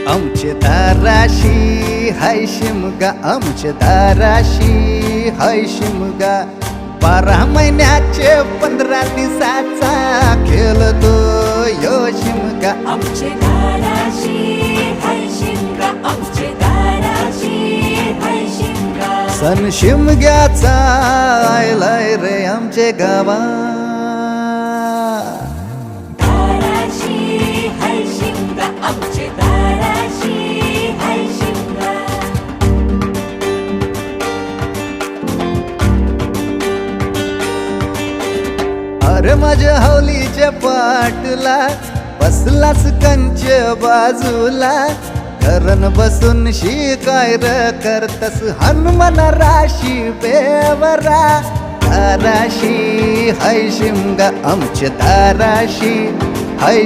आमचे दाराशी हाय शिमगा, आमचे दाराशी हाय शिमगा. 12 महिन्याचे 15 दिवसाचा खेळतो यो शिमगा. आमचे दाराशी हाय शिमगा, आमचे दाराशी हाय शिमगा. सण शिमग्याचा आयलाय रे आमचे गावा. दाराशी हाय शिमगा, आमचे दाराशी हाय शिमगा. अरे माझ्या हौलीच्या पाटला बसलास कंच बाजूला. घरन बसून शिकाय र करतस हनुमान राशी बेवरा. दाराशी हाय शिमगा, आमच्या दाराशी हाय